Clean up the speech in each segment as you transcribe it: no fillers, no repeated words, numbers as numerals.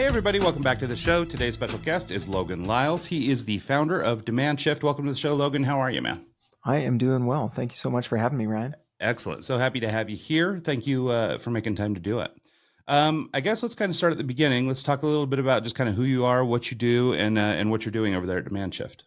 Hey everybody, welcome back to the show. Today's special guest is Logan Lyles. He is the founder of DemandShift. Welcome to the show, Logan. How are you, man? I am doing well. Thank you so much for having me, Ryan. Excellent. So happy to have you here. Thank you for making time to do it. I guess let's kind of start at the beginning. Let's talk a little bit about just kind of who you are, what you do, and what you're doing over there at DemandShift.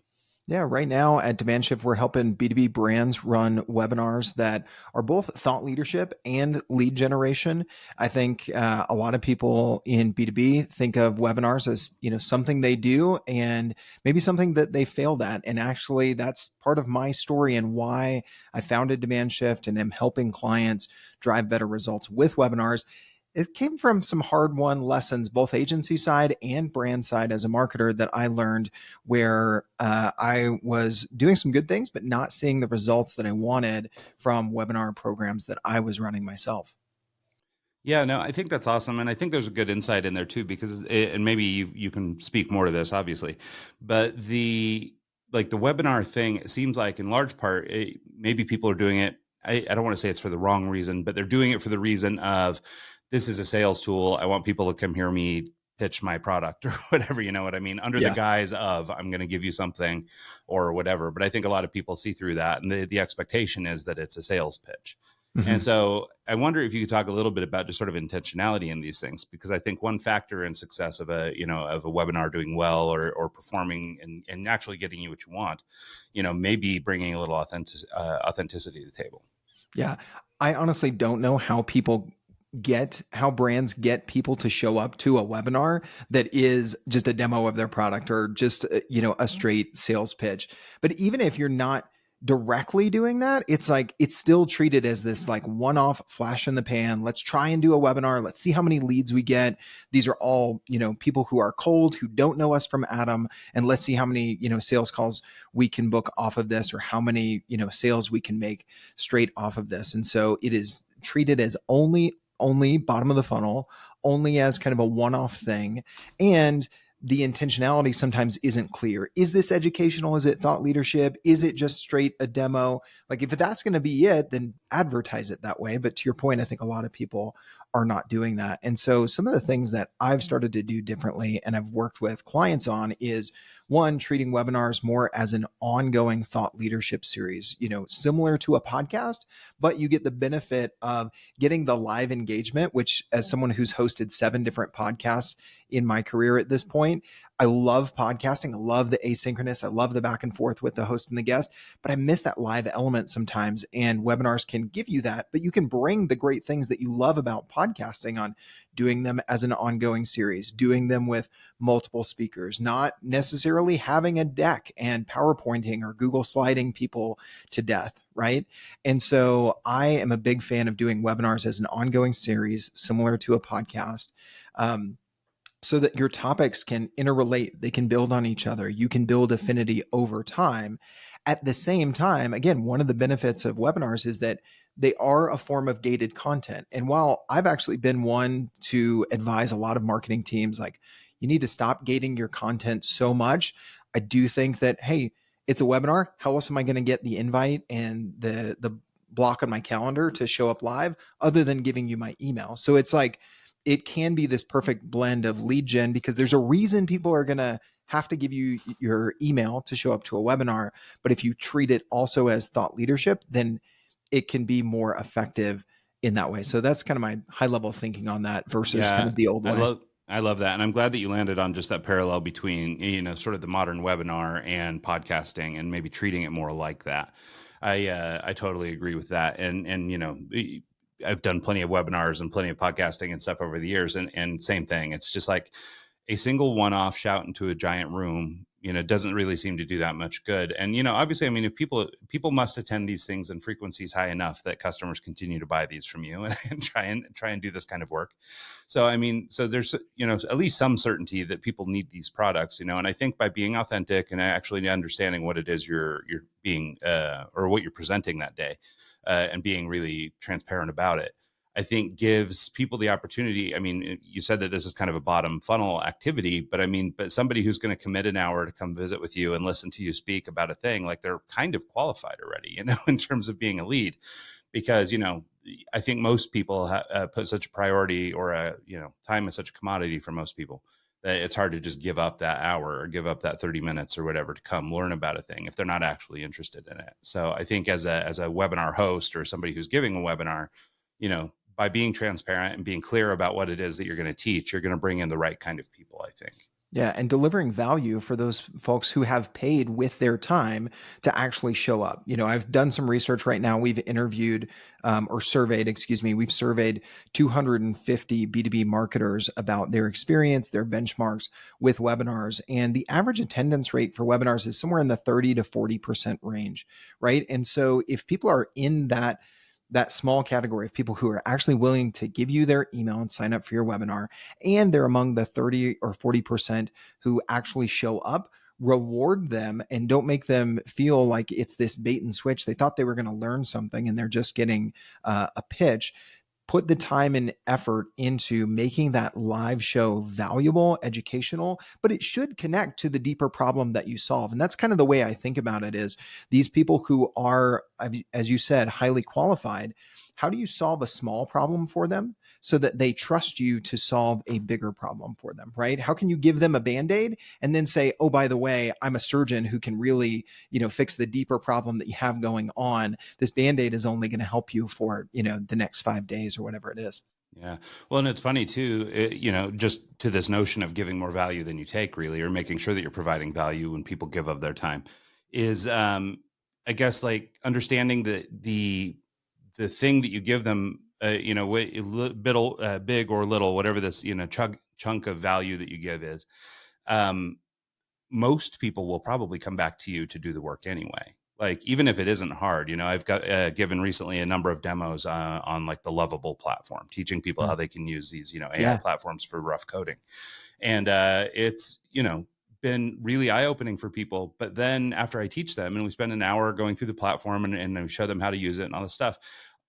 Yeah, right now at DemandShift, we're helping B2B brands run webinars that are both thought leadership and lead generation. I think a lot of people in B2B think of webinars as, something they do and maybe something that they failed at. And actually, that's part of my story and why I founded DemandShift and am helping clients drive better results with webinars. It came from some hard-won lessons, both agency side and brand side as a marketer, that I learned where I was doing some good things, but not seeing the results that I wanted from webinar programs that I was running myself. Yeah, no, I think that's awesome. And I think there's a good insight in there too, because and maybe you can speak more to this, obviously, but the webinar thing, it seems like in large part, maybe people are doing it. I don't want to say it's for the wrong reason, but they're doing it for the reason of, this is a sales tool. I want people to come hear me pitch my product or whatever, you know what I mean? Under the guise of, I'm going to give you something or whatever. But I think a lot of people see through that. And the expectation is that it's a sales pitch. Mm-hmm. And so I wonder if you could talk a little bit about just sort of intentionality in these things, because I think one factor in success of a webinar doing well or performing and actually getting you what you want, maybe bringing a little authenticity to the table. Yeah. I honestly don't know how brands get people to show up to a webinar that is just a demo of their product or just, a straight sales pitch. But even if you're not directly doing that, it's like, it's still treated as this like one-off flash in the pan. Let's try and do a webinar. Let's see how many leads we get. These are all, people who are cold, who don't know us from Adam. And let's see how many, sales calls we can book off of this, or how many, sales we can make straight off of this. And so it is treated as only bottom of the funnel, only as kind of a one-off thing. And the intentionality sometimes isn't clear. Is this educational? Is it thought leadership? Is it just straight a demo? Like, if that's going to be it, then advertise it that way. But to your point, I think a lot of people are not doing that. And so some of the things that I've started to do differently and I've worked with clients on is, one, treating webinars more as an ongoing thought leadership series, similar to a podcast, but you get the benefit of getting the live engagement, which, as someone who's hosted 7 different podcasts in my career at this point, I love podcasting. I love the asynchronous. I love the back and forth with the host and the guest, but I miss that live element sometimes. And webinars can give you that, but you can bring the great things that you love about podcasting on doing them as an ongoing series, doing them with multiple speakers, not necessarily having a deck and PowerPointing or Google sliding people to death, right? And so I am a big fan of doing webinars as an ongoing series, similar to a podcast. So that your topics can interrelate, they can build on each other. You can build affinity over time. At the same time, again, one of the benefits of webinars is that they are a form of gated content. And while I've actually been one to advise a lot of marketing teams, like, you need to stop gating your content so much, I do think that, hey, it's a webinar. How else am I going to get the invite and the block on my calendar to show up live other than giving you my email? So it's like, it can be this perfect blend of lead gen, because there's a reason people are going to have to give you your email to show up to a webinar. But if you treat it also as thought leadership, then it can be more effective in that way. So that's kind of my high level thinking on that versus kind of the old way. I love that. And I'm glad that you landed on just that parallel between, sort of the modern webinar and podcasting, and maybe treating it more like that. I totally agree with that. And I've done plenty of webinars and plenty of podcasting and stuff over the years. And same thing. It's just like a single one-off shout into a giant room, doesn't really seem to do that much good. And, obviously, I mean, if people must attend these things in frequencies high enough that customers continue to buy these from you and try and do this kind of work. So, I mean, so there's, at least some certainty that people need these products, and I think by being authentic and actually understanding what it is you're being, or what you're presenting that day, and being really transparent about it, I think gives people the opportunity. I mean, you said that this is kind of a bottom funnel activity, but somebody who's going to commit an hour to come visit with you and listen to you speak about a thing, like, they're kind of qualified already, in terms of being a lead, because, I think most people put such a priority, or time is such a commodity for most people, that it's hard to just give up that hour or give up that 30 minutes or whatever to come learn about a thing if they're not actually interested in it. So I think as a webinar host or somebody who's giving a webinar, by being transparent and being clear about what it is that you're going to teach, you're going to bring in the right kind of people, I think. Yeah, and delivering value for those folks who have paid with their time to actually show up. I've done some research right now. We've interviewed or surveyed, excuse me, we've surveyed 250 B2B marketers about their experience, their benchmarks with webinars. And the average attendance rate for webinars is somewhere in the 30 to 40% range, right? And so if people are in that small category of people who are actually willing to give you their email and sign up for your webinar, and they're among the 30 or 40% who actually show up, reward them and don't make them feel like it's this bait and switch. They thought they were going to learn something and they're just getting a pitch. Put the time and effort into making that live show valuable, educational, but it should connect to the deeper problem that you solve. And that's kind of the way I think about it is these people who are, as you said, highly qualified, how do you solve a small problem for them so that they trust you to solve a bigger problem for them, right? How can you give them a Band-Aid and then say, oh, by the way, I'm a surgeon who can really, fix the deeper problem that you have going on. This Band-Aid is only going to help you for, the next 5 days or whatever it is. Yeah. Well, and it's funny too, just to this notion of giving more value than you take, really, or making sure that you're providing value when people give of their time is, I guess, like understanding that the thing that you give them, big or little, whatever this, chunk of value that you give is, um, most people will probably come back to you to do the work anyway. Like, even if it isn't hard, I've got given recently a number of demos on like the Lovable platform, teaching people how they can use these, AI platforms for rough coding. And it's, been really eye-opening for people. But then after I teach them and we spend an hour going through the platform and we show them how to use it and all this stuff,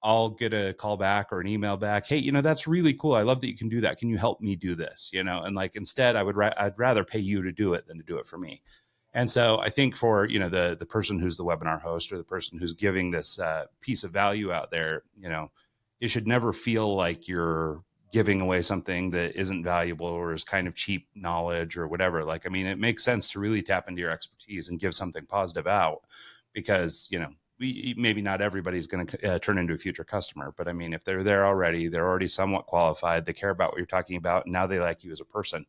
I'll get a call back or an email back. Hey, that's really cool. I love that you can do that. Can you help me do this? And like, instead I'd rather pay you to do it than to do it for me. And so I think for, the person who's the webinar host or the person who's giving this piece of value out there, it should never feel like you're giving away something that isn't valuable or is kind of cheap knowledge or whatever. Like, I mean, it makes sense to really tap into your expertise and give something positive out because, maybe not everybody's going to turn into a future customer, but I mean, if they're there already, they're already somewhat qualified, they care about what you're talking about, and now they like you as a person.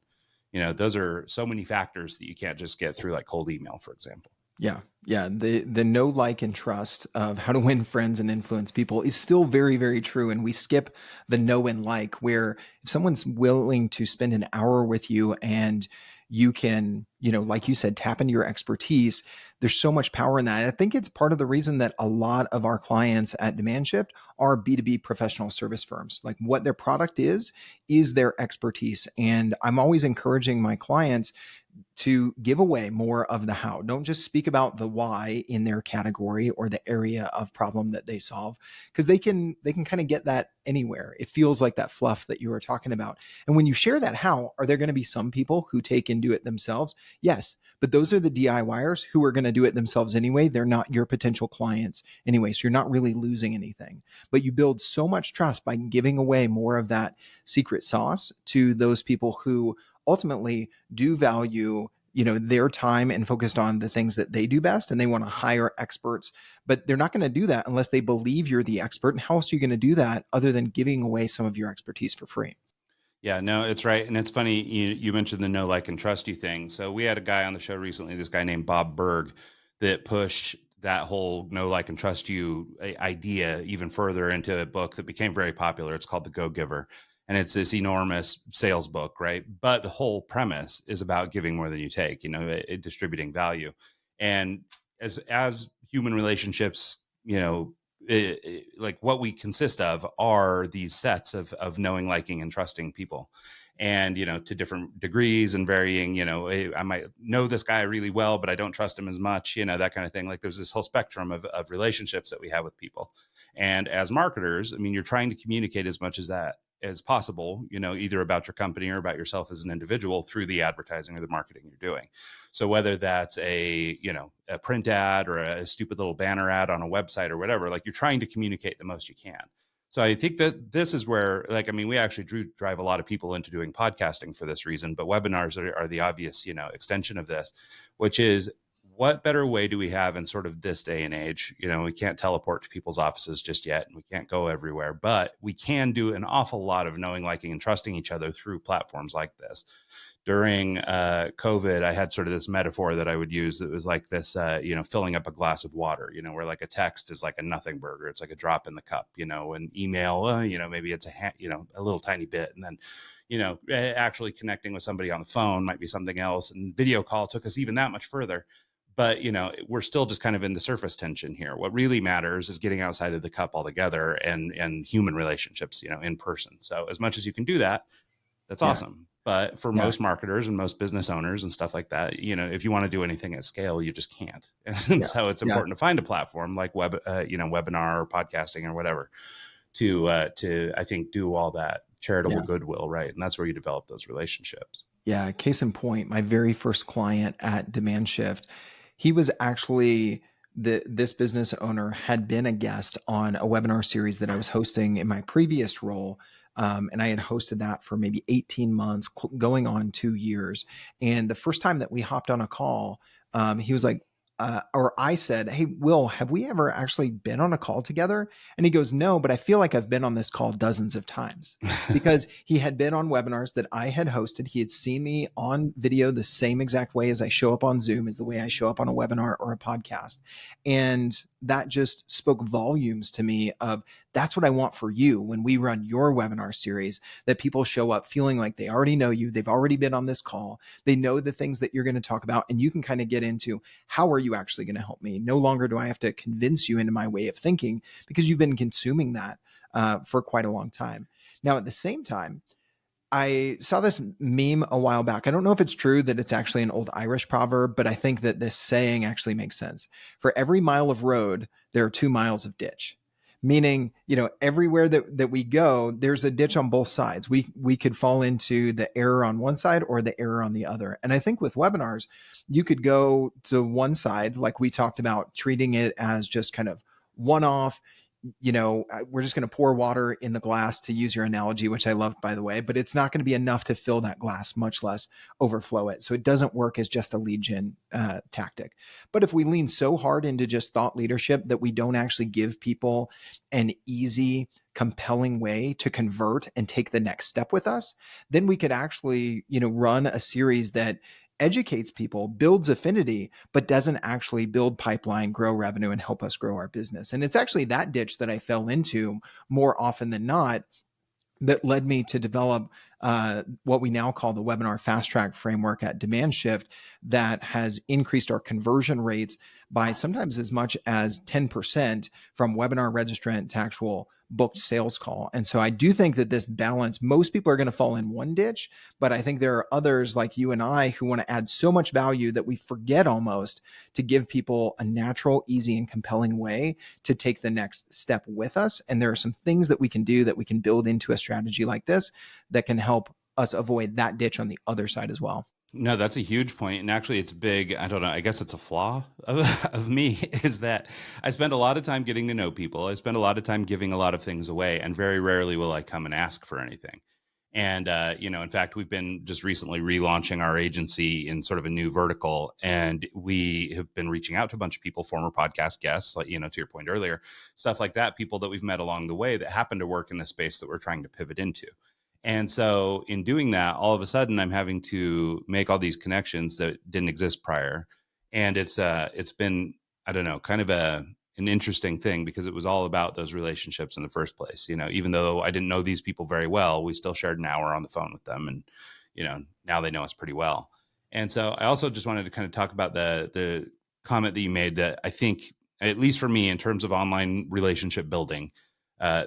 Those are so many factors that you can't just get through like cold email, for example. Yeah. Yeah. The know, like, and trust of how to win friends and influence people is still very, very true. And we skip the know and like, where if someone's willing to spend an hour with you and you can, like you said, tap into your expertise, there's so much power in that. I think it's part of the reason that a lot of our clients at DemandShift are B2B professional service firms. Like, what their product is their expertise. And I'm always encouraging my clients to give away more of the how. Don't just speak about the why in their category or the area of problem that they solve, because they can kind of get that anywhere. It feels like that fluff that you were talking about. And when you share that how, are there going to be some people who take and do it themselves? Yes, but those are the DIYers who are going to do it themselves anyway. They're not your potential clients anyway, so you're not really losing anything. But you build so much trust by giving away more of that secret sauce to those people who ultimately do value their time and focused on the things that they do best, and they want to hire experts, but they're not going to do that unless they believe you're the expert. And how else are you going to do that other than giving away some of your expertise for free? Yeah, no, it's right. And it's funny, you mentioned the know, like, and trust you thing. So we had a guy on the show recently, this guy named Bob Berg, that pushed that whole know, like, and trust you idea even further into a book that became very popular. It's called The Go Giver. And it's this enormous sales book, right? But the whole premise is about giving more than you take, distributing value. And as human relationships, like what we consist of are these sets of knowing, liking, and trusting people. And, to different degrees and varying, I might know this guy really well, but I don't trust him as much, that kind of thing. Like, there's this whole spectrum of relationships that we have with people. And as marketers, I mean, you're trying to communicate as much as possible, either about your company or about yourself as an individual through the advertising or the marketing you're doing. So whether that's a print ad or a stupid little banner ad on a website or whatever, like, you're trying to communicate the most you can. So I think that this is where, like, I mean, we actually drive a lot of people into doing podcasting for this reason, but webinars are the obvious, extension of this, which is, what better way do we have in sort of this day and age? We can't teleport to people's offices just yet, and we can't go everywhere, but we can do an awful lot of knowing, liking, and trusting each other through platforms like this. During COVID, I had sort of this metaphor that I would use. It was like this, filling up a glass of water, where like a text is like a nothing burger. It's like a drop in the cup, an email, maybe it's a little tiny bit. And then, actually connecting with somebody on the phone might be something else. And video call took us even that much further. But, we're still just kind of in the surface tension here. What really matters is getting outside of the cup altogether and human relationships, in person. So as much as you can do that, that's Yeah. awesome. But for Yeah. most marketers and most business owners and stuff like that, if you want to do anything at scale, you just can't. And Yeah. so it's Yeah. important to find a platform like webinar or podcasting or whatever to I think do all that charitable Yeah. goodwill, right? And that's where you develop those relationships. Yeah. Case in point, my very first client at DemandShift, he was actually this business owner had been a guest on a webinar series that I was hosting in my previous role. And I had hosted that for maybe 18 months, going on 2 years. And the first time that we hopped on a call, he was like, or I said, "Hey, Will, have we ever actually been on a call together?" And he goes, "No, but I feel like I've been on this call dozens of times." Because he had been on webinars that I had hosted. He had seen me on video the same exact way as I show up on Zoom, is the way I show up on a webinar or a podcast. And that just spoke volumes to me of, that's what I want for you when we run your webinar series, that people show up feeling like they already know you. They've already been on this call. They know the things that you're going to talk about, and you can kind of get into, how are you actually going to help me? No longer do I have to convince you into my way of thinking, because you've been consuming that for quite a long time. Now, at the same time, I saw this meme a while back. I don't know if it's true that it's actually an old Irish proverb, but I think that this saying actually makes sense. For every mile of road, there are 2 miles of ditch. Meaning, everywhere that we go, there's a ditch on both sides. We could fall into the error on one side or the error on the other. And I think with webinars, you could go to one side, like we talked about, treating it as just kind of one off. We're just going to pour water in the glass, to use your analogy, which I loved, by the way, but it's not going to be enough to fill that glass, much less overflow it. So it doesn't work as just a lead gen tactic. But if we lean so hard into just thought leadership that we don't actually give people an easy, compelling way to convert and take the next step with us, then we could actually, run a series that educates people, builds affinity, but doesn't actually build pipeline, grow revenue, and help us grow our business. And it's actually that ditch that I fell into more often than not that led me to develop what we now call the webinar fast track framework at DemandShift, that has increased our conversion rates by sometimes as much as 10% from webinar registrant to actual booked sales call. And so I do think that this balance, most people are going to fall in one ditch, but I think there are others like you and I who want to add so much value that we forget almost to give people a natural, easy, and compelling way to take the next step with us. And there are some things that we can do, that we can build into a strategy like this, that can help us avoid that ditch on the other side as well. No, that's a huge point. And actually, it's big. I don't know. I guess it's a flaw of me, is that I spend a lot of time getting to know people. I spend a lot of time giving a lot of things away, and very rarely will I come and ask for anything. And, in fact, we've been just recently relaunching our agency in sort of a new vertical. And we have been reaching out to a bunch of people, former podcast guests, like, to your point earlier, stuff like that, people that we've met along the way that happen to work in the space that we're trying to pivot into. And so in doing that, all of a sudden I'm having to make all these connections that didn't exist prior. And it's been, I don't know, kind of an interesting thing, because it was all about those relationships in the first place. Even though I didn't know these people very well, we still shared an hour on the phone with them, and now they know us pretty well. And so I also just wanted to kind of talk about the comment that you made, that I think, at least for me, in terms of online relationship building,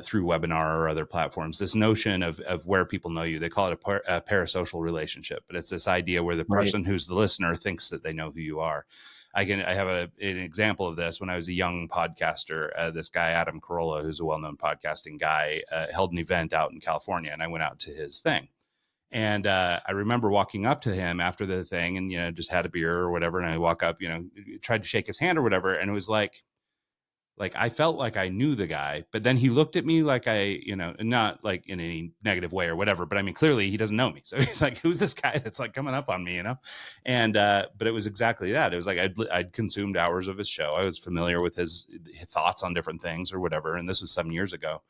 through webinar or other platforms, this notion of where people know you. They call it a parasocial relationship, but it's this idea where the person who's the listener thinks that they know who you are. I have an example of this. When I was a young podcaster, this guy, Adam Carolla, who's a well-known podcasting guy, held an event out in California, and I went out to his thing. And I remember walking up to him after the thing, and, just had a beer or whatever. And I walk up, tried to shake his hand or whatever. And it was like, like I felt like I knew the guy, but then he looked at me like I, not like in any negative way or whatever, but I mean, clearly he doesn't know me. So he's like, who's this guy that's like coming up on me, And, but it was exactly that. It was like, I'd consumed hours of his show. I was familiar with his thoughts on different things or whatever. And this was 7 years ago,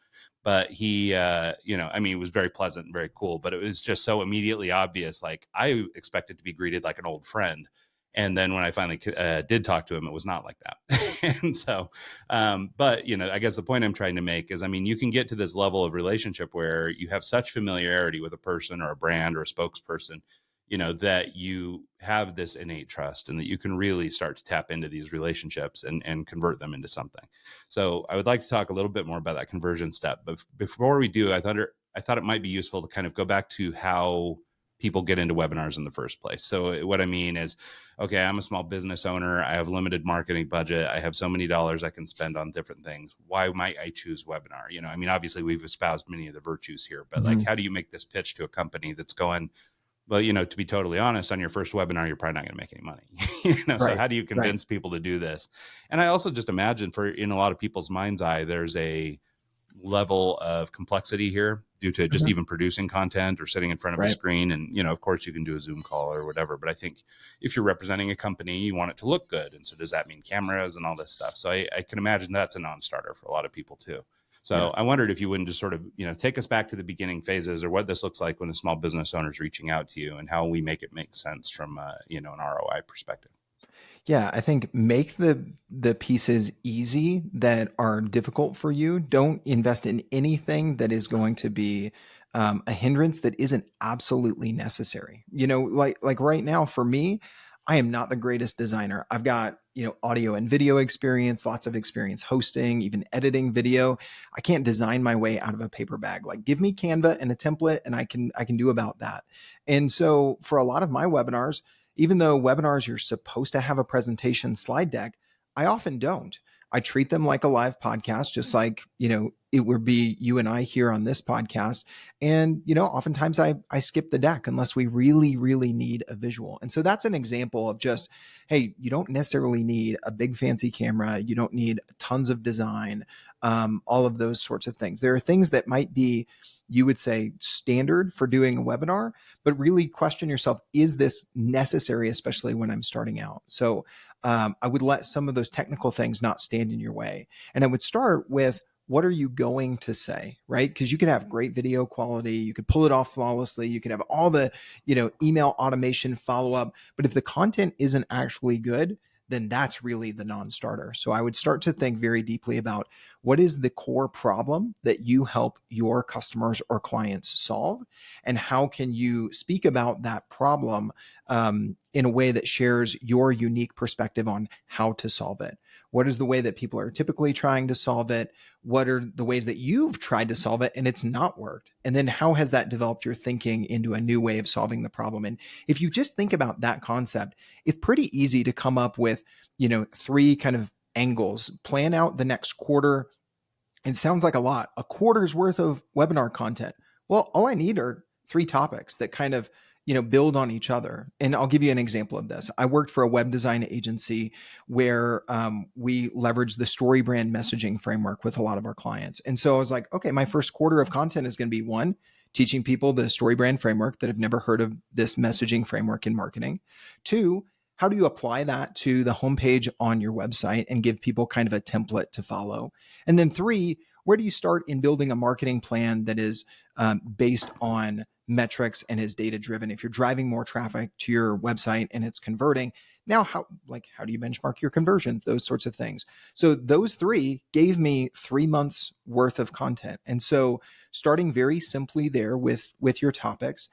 but he, I mean, it was very pleasant and very cool, but it was just so immediately obvious. Like I expected to be greeted like an old friend. And then when I finally did talk to him, it was not like that. And so, but I guess the point I'm trying to make is, I mean, you can get to this level of relationship where you have such familiarity with a person or a brand or a spokesperson, that you have this innate trust and that you can really start to tap into these relationships and convert them into something. So I would like to talk a little bit more about that conversion step. But before we do, I thought it might be useful to kind of go back to how people get into webinars in the first place. So what I mean is, okay, I'm a small business owner. I have limited marketing budget. I have so many dollars I can spend on different things. Why might I choose webinar? I mean, obviously we've espoused many of the virtues here, but like, how do you make this pitch to a company that's going, well, to be totally honest, on your first webinar, you're probably not going to make any money. So how do you convince people to do this? And I also just imagine in a lot of people's mind's eye, there's a level of complexity here due to just even producing content or sitting in front of a screen. And, of course you can do a Zoom call or whatever, but I think if you're representing a company, you want it to look good. And so does that mean cameras and all this stuff? So I can imagine that's a non-starter for a lot of people too. So I wondered if you wouldn't just sort of, take us back to the beginning phases or what this looks like when a small business owner is reaching out to you and how we make it make sense from, an ROI perspective. Yeah, I think make the pieces easy that are difficult for you. Don't invest in anything that is going to be a hindrance that isn't absolutely necessary. Like right now for me, I am not the greatest designer. I've got audio and video experience, lots of experience hosting, even editing video. I can't design my way out of a paper bag. Like give me Canva and a template, and I can do about that. And so for a lot of my webinars, even though webinars, you're supposed to have a presentation slide deck, I often don't. I treat them like a live podcast, just like, it would be you and I here on this podcast. And, oftentimes I skip the deck unless we really, really need a visual. And so that's an example of just, hey, you don't necessarily need a big fancy camera. You don't need tons of design, all of those sorts of things. There are things that might be, you would say, standard for doing a webinar, but really question yourself, is this necessary, especially when I'm starting out? So I would let some of those technical things not stand in your way. And I would start with, what are you going to say, right? Because you can have great video quality, you could pull it off flawlessly, you can have all the, email automation follow up, but if the content isn't actually good, then that's really the non-starter. So I would start to think very deeply about, what is the core problem that you help your customers or clients solve, and how can you speak about that problem in a way that shares your unique perspective on how to solve it. What is the way that people are typically trying to solve it? What are the ways that you've tried to solve it and it's not worked? And then how has that developed your thinking into a new way of solving the problem? And if you just think about that concept, it's pretty easy to come up with, 3 kind of angles. Plan out the next quarter. It sounds like a quarter's worth of webinar content. Well, all I need are 3 topics that kind of, build on each other. And I'll give you an example of this. I worked for a web design agency where we leveraged the story brand messaging framework with a lot of our clients. And so I was like, okay, my first quarter of content is going to be 1, teaching people the story brand framework that have never heard of this messaging framework in marketing. 2, how do you apply that to the homepage on your website and give people kind of a template to follow? And then 3, where do you start in building a marketing plan that is based on metrics and is data driven? If you're driving more traffic to your website and it's converting, now how do you benchmark your conversion? Those sorts of things. So those 3 gave me 3 months worth of content. And so starting very simply there with your topics.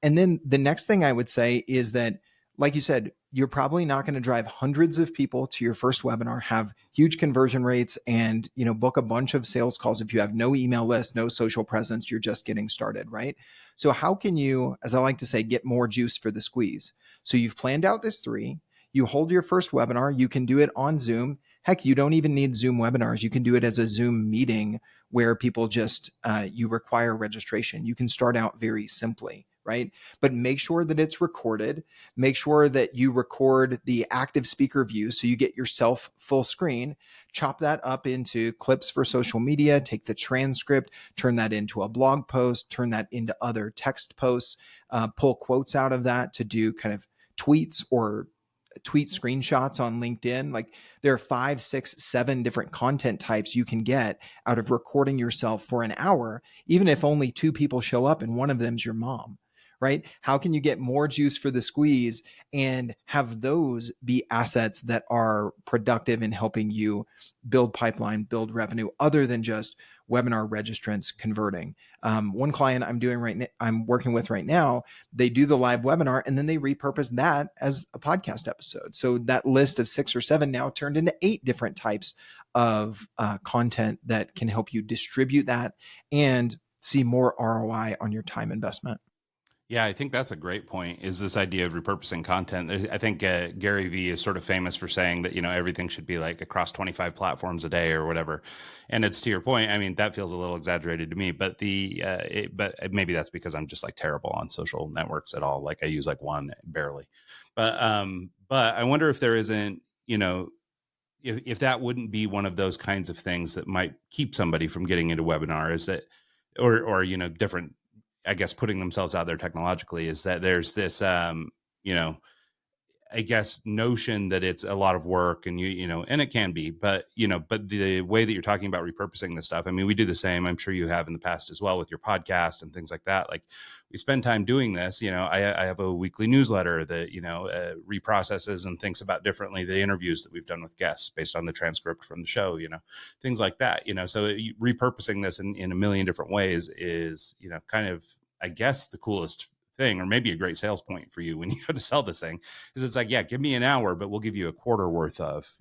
And then the next thing I would say is that, like you said, you're probably not going to drive hundreds of people to your first webinar, have huge conversion rates, and book a bunch of sales calls if you have no email list, no social presence, you're just getting started, right? So how can you, as I like to say, get more juice for the squeeze? So you've planned out this 3, you hold your first webinar, you can do it on Zoom. Heck, you don't even need Zoom webinars. You can do it as a Zoom meeting where people just, you require registration. You can start out very simply, right? But make sure that it's recorded. Make sure that you record the active speaker view so you get yourself full screen. Chop that up into clips for social media, take the transcript, turn that into a blog post, turn that into other text posts, pull quotes out of that to do kind of tweets or tweet screenshots on LinkedIn. Like there are 5, 6, 7 different content types you can get out of recording yourself for an hour, even if only 2 people show up and one of them's your mom, right? How can you get more juice for the squeeze and have those be assets that are productive in helping you build pipeline, build revenue, other than just webinar registrants converting? One client I'm working with right now, they do the live webinar and then they repurpose that as a podcast episode. So that list of 6 or 7 now turned into 8 different types of content that can help you distribute that and see more ROI on your time investment. Yeah, I think that's a great point, is this idea of repurposing content. I think Gary Vee is sort of famous for saying that, everything should be like across 25 platforms a day or whatever. And it's to your point. I mean, that feels a little exaggerated to me, but but maybe that's because I'm just like terrible on social networks at all. Like I use like one barely, but I wonder if there isn't, if that wouldn't be one of those kinds of things that might keep somebody from getting into webinar, is that, or different, I guess, putting themselves out there technologically, is that there's this, I guess, notion that it's a lot of work, and and it can be, but but the way that you're talking about repurposing this stuff, I mean, we do the same. I'm sure you have in the past as well with your podcast and things like that. Like we spend time doing this. I have a weekly newsletter that reprocesses and thinks about differently the interviews that we've done with guests based on the transcript from the show. Things like that. So repurposing this in a million different ways is kind of, I guess, the coolest thing, or maybe a great sales point for you when you go to sell this thing, is it's like, yeah, give me an hour, but we'll give you a quarter worth of,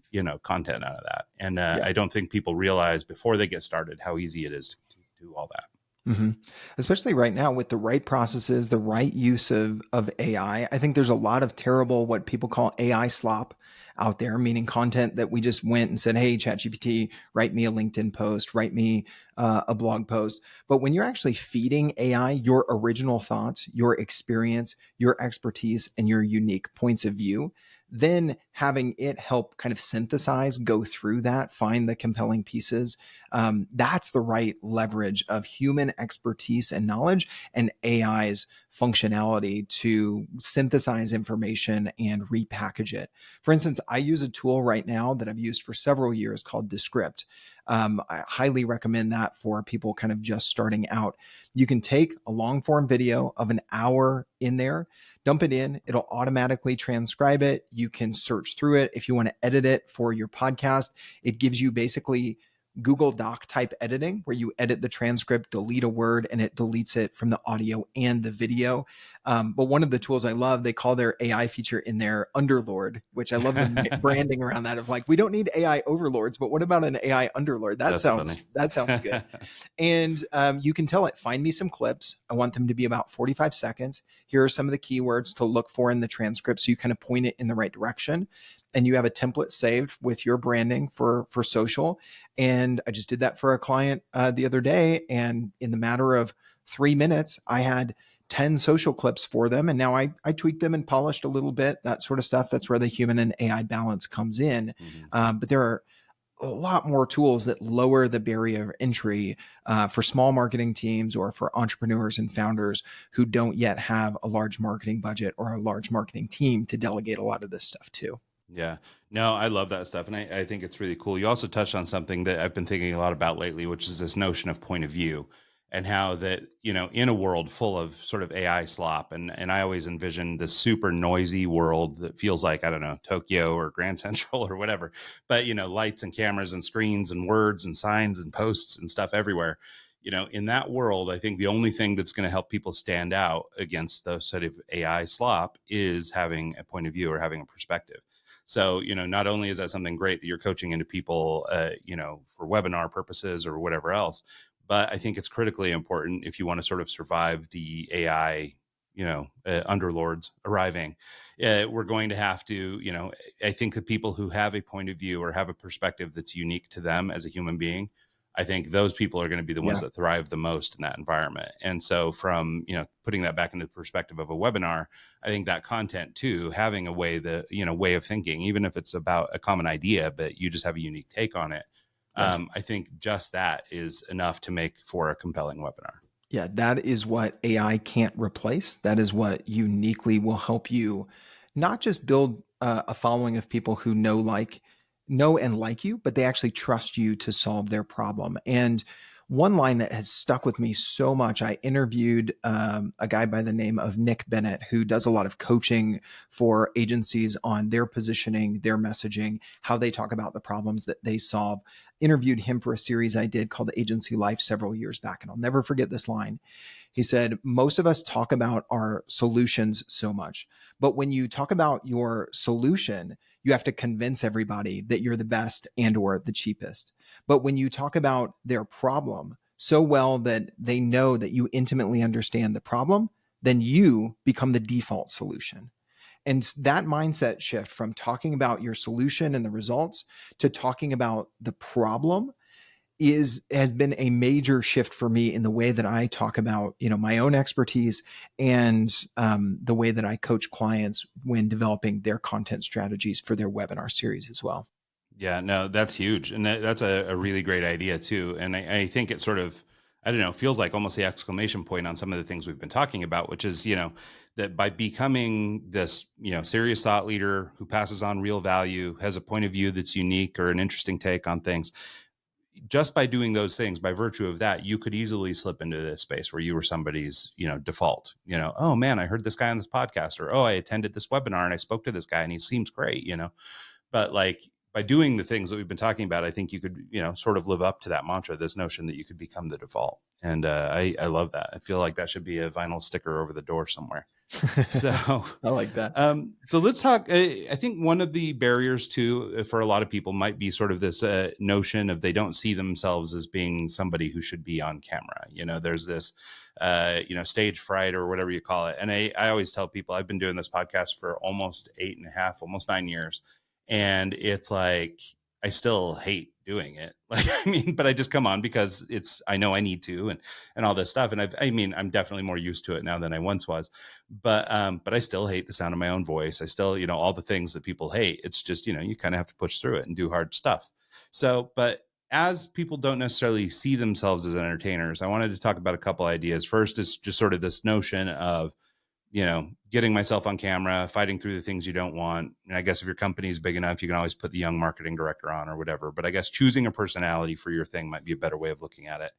content out of that. And Yeah. I don't think people realize before they get started how easy it is to do all that. Mm-hmm. Especially right now with the right processes, the right use of AI. I think there's a lot of terrible, what people call AI slop out there, meaning content that we just went and said, hey, ChatGPT, write me a LinkedIn post, write me a blog post. But when you're actually feeding AI your original thoughts, your experience, your expertise, and your unique points of view, then having it help kind of synthesize, go through that, find the compelling pieces. That's the right leverage of human expertise and knowledge and AI's functionality to synthesize information and repackage it. For instance, I use a tool right now that I've used for several years called Descript. I highly recommend that for people kind of just starting out. You can take a long form video of an hour in there, dump it in, it'll automatically transcribe it. You can search through it. If you want to edit it for your podcast, it gives you basically Google Doc type editing where you edit the transcript, delete a word, and it deletes it from the audio and the video. But one of the tools I love, they call their AI feature in there Underlord, which I love the branding around that of like, we don't need AI overlords, but what about an AI underlord? That sounds good. And you can tell it, find me some clips. I want them to be about 45 seconds. Here are some of the keywords to look for in the transcript. So you kind of point it in the right direction. And you have a template saved with your branding for social. And I just did that for a client the other day. And in the matter of 3 minutes, I had 10 social clips for them. And now I tweaked them and polished a little bit, that sort of stuff. That's where the human and AI balance comes in. Mm-hmm. But there are a lot more tools that lower the barrier of entry for small marketing teams or for entrepreneurs and founders who don't yet have a large marketing budget or a large marketing team to delegate a lot of this stuff to. Yeah, no, I love that stuff. And I think it's really cool. You also touched on something that I've been thinking a lot about lately, which is this notion of point of view, and how that, in a world full of sort of AI slop, and I always envision this super noisy world that feels like, I don't know, Tokyo or Grand Central or whatever, but, lights and cameras and screens and words and signs and posts and stuff everywhere. In that world, I think the only thing that's going to help people stand out against the sort of AI slop is having a point of view or having a perspective. So, not only is that something great that you're coaching into people, for webinar purposes or whatever else, but I think it's critically important if you want to sort of survive the AI, underlords arriving. We're going to have to, I think the people who have a point of view or have a perspective that's unique to them as a human being I think those people are going to be the ones Yeah. that thrive the most in that environment. And so from, putting that back into the perspective of a webinar, I think that content too, having a way of thinking, even if it's about a common idea, but you just have a unique take on it. Yes. I think just that is enough to make for a compelling webinar. Yeah, that is what AI can't replace. That is what uniquely will help you not just build a following of people who know and like you, but they actually trust you to solve their problem. And one line that has stuck with me so much, I interviewed a guy by the name of Nick Bennett, who does a lot of coaching for agencies on their positioning, their messaging, how they talk about the problems that they solve. Interviewed him for a series I did called Agency Life several years back. And I'll never forget this line. He said, most of us talk about our solutions so much, but when you talk about your solution, you have to convince everybody that you're the best and or the cheapest. But when you talk about their problem so well that they know that you intimately understand the problem, then you become the default solution. And that mindset shift from talking about your solution and the results to talking about the problem has been a major shift for me in the way that I talk about my own expertise and the way that I coach clients when developing their content strategies for their webinar series as well. Yeah, no, that's huge. And that's a really great idea too. And I think it sort of, I don't know, feels like almost the exclamation point on some of the things we've been talking about, which is, that by becoming this, serious thought leader who passes on real value, has a point of view that's unique or an interesting take on things, just by doing those things, by virtue of that, you could easily slip into this space where you were somebody's, default, oh man, I heard this guy on this podcast, or, oh, I attended this webinar and I spoke to this guy and he seems great, but like by doing the things that we've been talking about, I think you could, sort of live up to that mantra, this notion that you could become the default. And I love that. I feel like that should be a vinyl sticker over the door somewhere. So, I like that. so let's talk. I think one of the barriers too for a lot of people might be sort of this notion of they don't see themselves as being somebody who should be on camera. There's this, stage fright or whatever you call it. And I always tell people I've been doing this podcast for almost 8.5, almost 9 years. And it's like, I still hate doing it. Like, but I just come on because I know I need to, and all this stuff. And I'm definitely more used to it now than I once was, but I still hate the sound of my own voice. I still, all the things that people hate. It's just, you kind of have to push through it and do hard stuff. So, but as people don't necessarily see themselves as entertainers, I wanted to talk about a couple ideas. First is just sort of this notion of, getting myself on camera, fighting through the things you don't want. And I guess if your company is big enough, you can always put the young marketing director on or whatever. But I guess choosing a personality for your thing might be a better way of looking at it.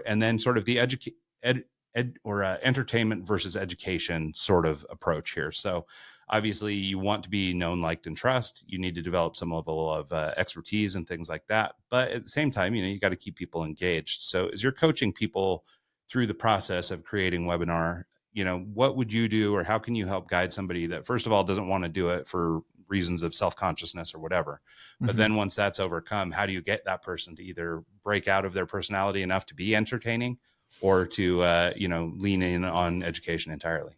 And then sort of the entertainment versus education sort of approach here. So obviously you want to be known, liked, and trust. You need to develop some level of expertise and things like that. But at the same time, you got to keep people engaged. So as you're coaching people through the process of creating webinar, what would you do, or how can you help guide somebody that first of all doesn't want to do it for reasons of self-consciousness or whatever, but then once that's overcome, how do you get that person to either break out of their personality enough to be entertaining, or to lean in on education entirely?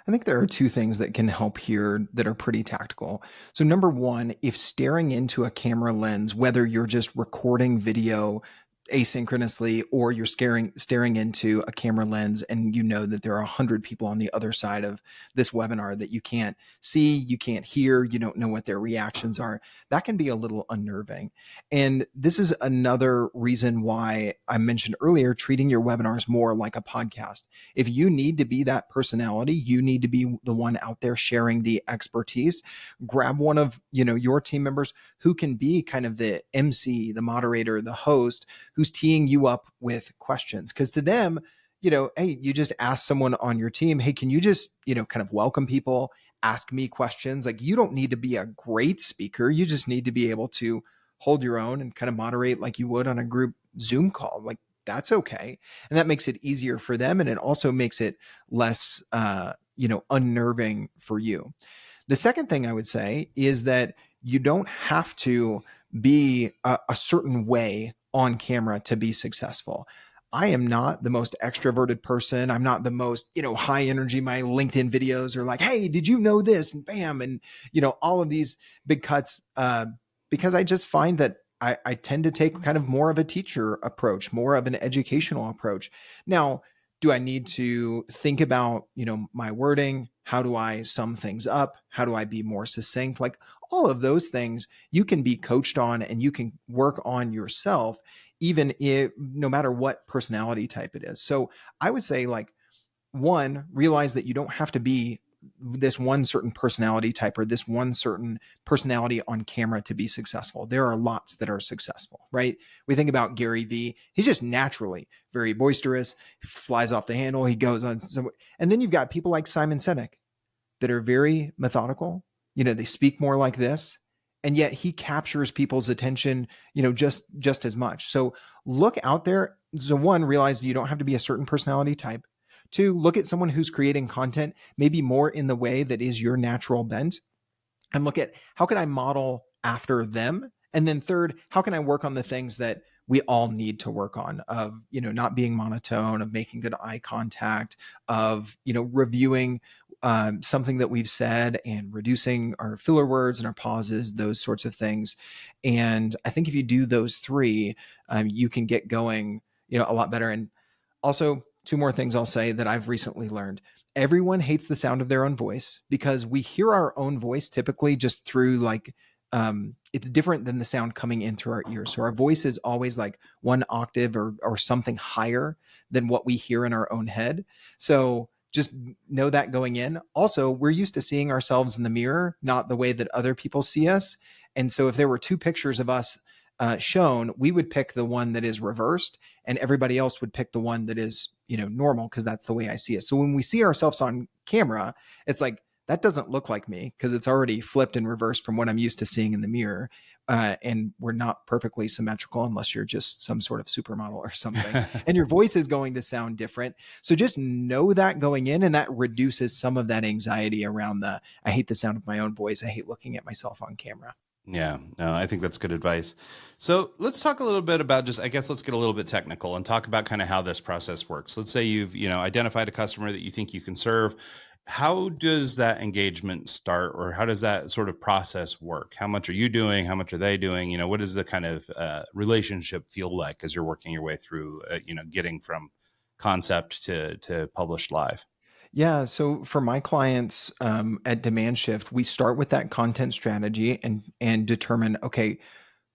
I think there are two things that can help here that are pretty tactical. So number one, if staring into a camera lens, whether you're just recording video asynchronously or you're staring into a camera lens and that there are 100 people on the other side of this webinar that you can't see, you can't hear, you don't know what their reactions are, that can be a little unnerving. And this is another reason why I mentioned earlier treating your webinars more like a podcast. If you need to be that personality, you need to be the one out there sharing the expertise, grab one of your team members who can be kind of the MC, the moderator, the host, who's teeing you up with questions. Because to them, hey, you just ask someone on your team, hey, can you just, kind of welcome people, ask me questions? Like, you don't need to be a great speaker. You just need to be able to hold your own and kind of moderate like you would on a group Zoom call. Like, that's okay. And that makes it easier for them. And it also makes it less, unnerving for you. The second thing I would say is that you don't have to be a certain way on camera to be successful. I am not the most extroverted person. I'm not the most, high energy. My LinkedIn videos are like, hey, did you know this? And bam. And, all of these big cuts, because I just find that I tend to take kind of more of a teacher approach, more of an educational approach. Now, do I need to think about, my wording? How do I sum things up? How do I be more succinct? Like all of those things you can be coached on and you can work on yourself, even if no matter what personality type it is. So I would say, like, one, realize that you don't have to be this one certain personality type or this one certain personality on camera to be successful. There are lots that are successful, right? We think about Gary Vee. He's just naturally very boisterous, flies off the handle. He goes on. And then you've got people like Simon Sinek that are very methodical. They speak more like this, and yet he captures people's attention, just as much. So look out there. So one, realize you don't have to be a certain personality type. Two, look at someone who's creating content, maybe more in the way that is your natural bent, and look at how can I model after them? And then third, how can I work on the things that we all need to work on, of, not being monotone, of making good eye contact, of, reviewing something that we've said and reducing our filler words and our pauses, those sorts of things. And I think if you do those three, you can get going, a lot better. And also, two more things I'll say that I've recently learned. Everyone hates the sound of their own voice because we hear our own voice typically just through it's different than the sound coming in through our ears. So our voice is always like one octave or something higher than what we hear in our own head. So just know that going in. Also, we're used to seeing ourselves in the mirror, not the way that other people see us. And so if there were two pictures of us shown, we would pick the one that is reversed, and everybody else would pick the one that is, normal, because that's the way I see it. So when we see ourselves on camera, it's like, that doesn't look like me because it's already flipped and reversed from what I'm used to seeing in the mirror. And we're not perfectly symmetrical unless you're just some sort of supermodel or something. And your voice is going to sound different. So just know that going in, and that reduces some of that anxiety around I hate the sound of my own voice. I hate looking at myself on camera. Yeah, no, I think that's good advice. So let's talk a little bit about I guess let's get a little bit technical and talk about kind of how this process works. Let's say you've, identified a customer that you think you can serve. How does that engagement start, or how does that sort of process work? How much are you doing? How much are they doing? What does the kind of relationship feel like as you're working your way through, getting from concept to published live? Yeah. So for my clients at DemandShift, we start with that content strategy and determine, okay,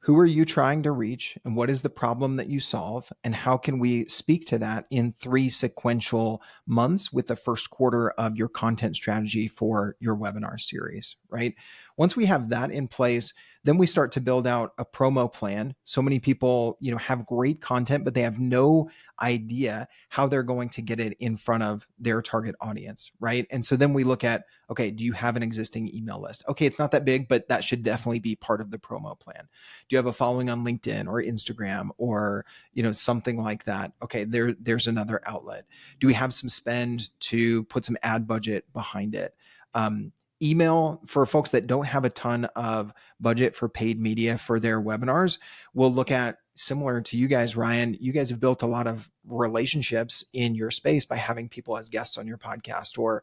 who are you trying to reach, and what is the problem that you solve, and how can we speak to that in 3 sequential months with the first quarter of your content strategy for your webinar series, right? Once we have that in place, then we start to build out a promo plan. So many people, have great content, but they have no idea how they're going to get it in front of their target audience, right? And so then we look at, okay, do you have an existing email list? Okay, it's not that big, but that should definitely be part of the promo plan. Do you have a following on LinkedIn or Instagram or, something like that? Okay, there's another outlet. Do we have some spend to put some ad budget behind it? Email, for folks that don't have a ton of budget for paid media for their webinars, we'll look at, similar to you guys, Ryan, you guys have built a lot of relationships in your space by having people as guests on your podcast, or,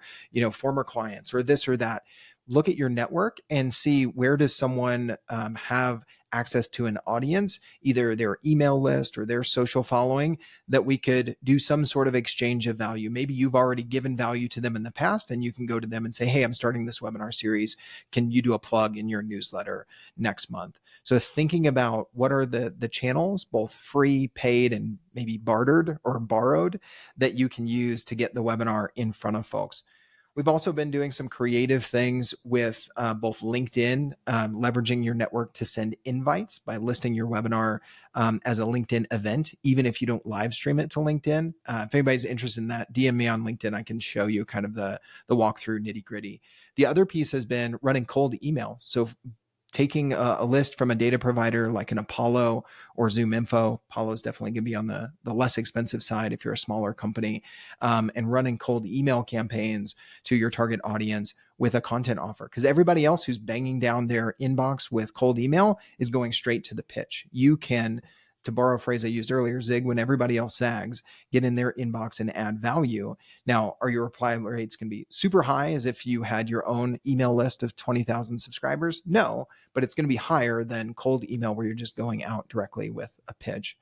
former clients, or this or that. Look at your network and see, where does someone have access to an audience, either their email list or their social following, that we could do some sort of exchange of value. Maybe you've already given value to them in the past, and you can go to them and say, hey, I'm starting this webinar series. Can you do a plug in your newsletter next month? So thinking about what are the channels, both free, paid, and maybe bartered or borrowed, that you can use to get the webinar in front of folks. We've also been doing some creative things with both LinkedIn, leveraging your network to send invites by listing your webinar as a LinkedIn event, even if you don't live stream it to LinkedIn. If anybody's interested in that, DM me on LinkedIn. I can show you kind of the walkthrough nitty gritty. The other piece has been running cold email. So taking a list from a data provider like an Apollo or Zoom Info. Apollo is definitely going to be on the less expensive side if you're a smaller company, and running cold email campaigns to your target audience with a content offer. Because everybody else who's banging down their inbox with cold email is going straight to the pitch. You can to borrow a phrase I used earlier, zig when everybody else zags, get in their inbox and add value. Now, are your reply rates can be super high as if you had your own email list of 20,000 subscribers? No, but it's going to be higher than cold email where you're just going out directly with a pitch.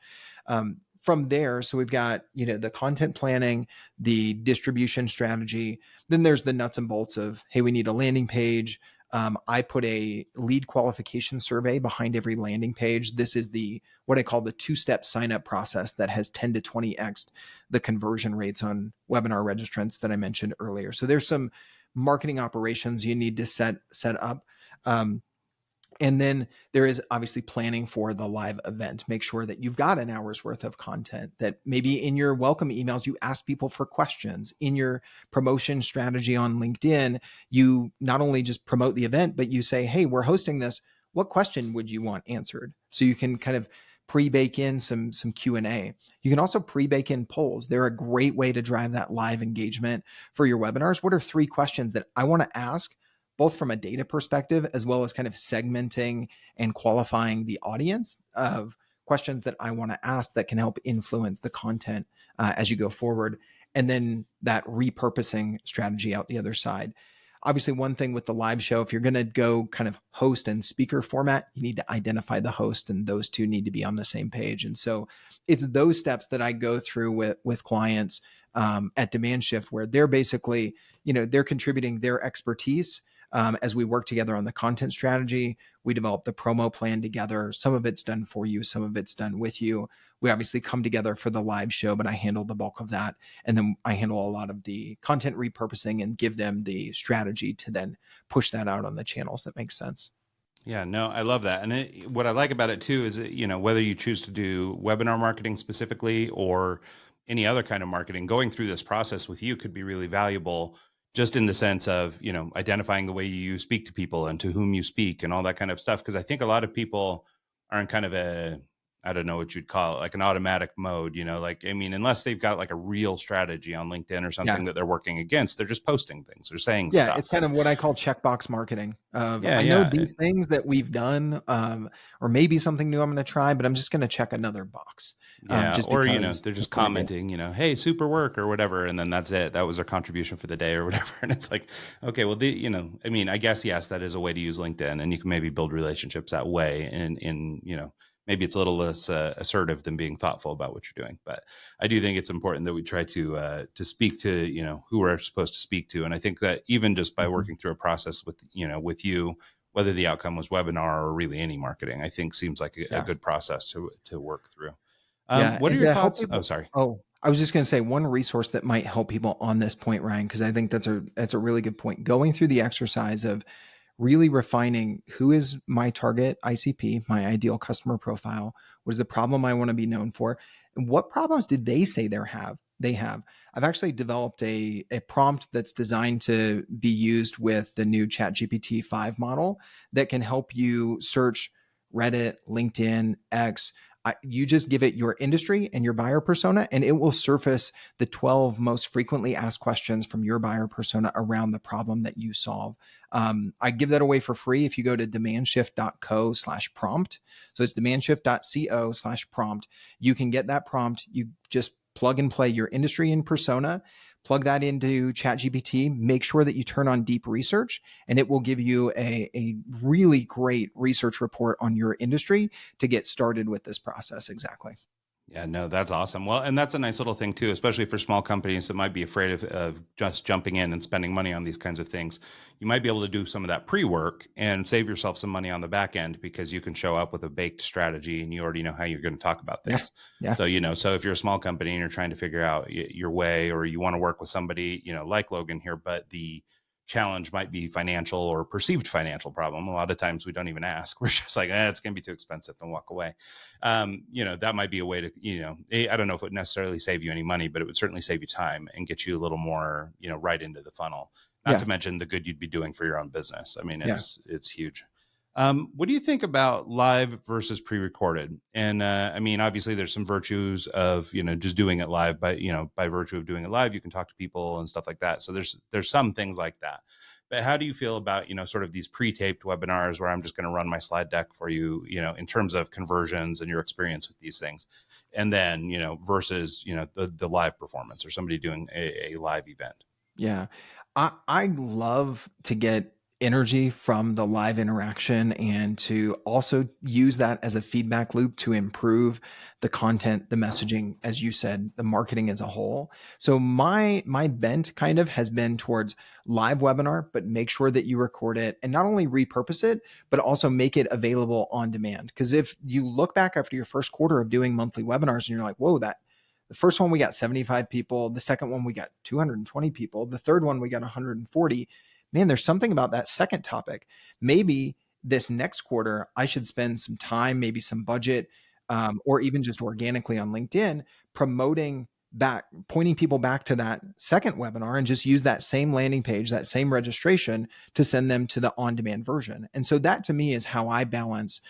From there, so we've got, the content planning, the distribution strategy. Then there's the nuts and bolts of, hey, we need a landing page. I put a lead qualification survey behind every landing page. This is what I call the two-step sign-up process that has 10 to 20x the conversion rates on webinar registrants that I mentioned earlier. So there's some marketing operations you need to set up. And then there is obviously planning for the live event. Make sure that you've got an hour's worth of content, that maybe in your welcome emails, you ask people for questions. In your promotion strategy on LinkedIn, you not only just promote the event, but you say, hey, we're hosting this. What question would you want answered? So you can kind of pre-bake in some Q&A. You can also pre-bake in polls. They're a great way to drive that live engagement for your webinars. What are 3 questions that I want to ask, both from a data perspective, as well as kind of segmenting and qualifying the audience of questions that I want to ask that can help influence the content as you go forward. And then that repurposing strategy out the other side. Obviously, one thing with the live show, if you're going to go kind of host and speaker format, you need to identify the host, and those two need to be on the same page. And so it's those steps that I go through with clients at DemandShift, where they're basically, they're contributing their expertise. As we work together on the content strategy, we develop the promo plan together. Some of it's done for you, some of it's done with you. We obviously come together for the live show, but I handle the bulk of that. And then I handle a lot of the content repurposing and give them the strategy to then push that out on the channels that make sense. Yeah, no, I love that. And what I like about it too is, whether you choose to do webinar marketing specifically or any other kind of marketing, going through this process with you could be really valuable, just in the sense of, identifying the way you speak to people and to whom you speak and all that kind of stuff. Because I think a lot of people are in kind of I don't know what you'd call it, like an automatic mode, unless they've got like a real strategy on LinkedIn or something that they're working against, they're just posting things, they're saying stuff. It's kind of what I call checkbox marketing of, I know these things that we've done, or maybe something new I'm going to try, but I'm just going to check another box. Just or, they're just commenting, hey, super work or whatever. And then that's it. That was their contribution for the day or whatever. And it's like, okay, well, I guess, yes, that is a way to use LinkedIn, and you can maybe build relationships that way. And maybe it's a little less assertive than being thoughtful about what you're doing. But I do think it's important that we try to speak to, who we're supposed to speak to. And I think that even just by working through a process with you, whether the outcome was webinar or really any marketing, I think seems like a good process to work through. What are your thoughts? People, sorry. I was just going to say one resource that might help people on this point, Ryan, because I think that's a really good point. Going through the exercise of really refining who is my target ICP, my ideal customer profile, what is the problem I want to be known for, and what problems did they say they have. I've actually developed a prompt that's designed to be used with the new ChatGPT 5 model that can help you search Reddit, LinkedIn, X. You just give it your industry and your buyer persona, and it will surface the 12 most frequently asked questions from your buyer persona around the problem that you solve. I give that away for free if you go to demandshift.co/prompt. So it's demandshift.co/prompt. You can get that prompt. You just plug and play your industry and persona, plug that into ChatGPT, make sure that you turn on deep research, and it will give you a really great research report on your industry to get started with this process. Exactly. Yeah, no, that's awesome. Well, and that's a nice little thing too, especially for small companies that might be afraid of just jumping in and spending money on these kinds of things. You might be able to do some of that pre-work and save yourself some money on the back end, because you can show up with a baked strategy and you already know how you're going to talk about things. Yeah. So, so if you're a small company and you're trying to figure out your way, or you want to work with somebody, like Logan here, but the challenge might be financial or perceived financial problem. A lot of times we don't even ask. We're just like, it's going to be too expensive, and walk away. That might be a way to, I don't know if it would necessarily save you any money, but it would certainly save you time and get you a little more, right into the funnel. Not to mention the good you'd be doing for your own business. I mean, it's huge. What do you think about live versus pre-recorded? And obviously there's some virtues of, just doing it live by virtue of doing it live, you can talk to people and stuff like that. So there's some things like that. But how do you feel about, sort of these pre-taped webinars where I'm just going to run my slide deck for you, in terms of conversions and your experience with these things, and then, versus, the live performance or somebody doing a live event? Yeah. I love to get energy from the live interaction and to also use that as a feedback loop to improve the content, the messaging, as you said, the marketing as a whole. So my bent kind of has been towards live webinar, but make sure that you record it and not only repurpose it, but also make it available on demand. Because if you look back after your first quarter of doing monthly webinars and you're like, whoa, that the first one we got 75 people, the second one we got 220 people, the third one we got 140. Man, there's something about that second topic. Maybe this next quarter I should spend some time, maybe some budget, or even just organically on LinkedIn promoting back, pointing people back to that second webinar and just use that same landing page, that same registration to send them to the on-demand version. And so that to me is how I balance,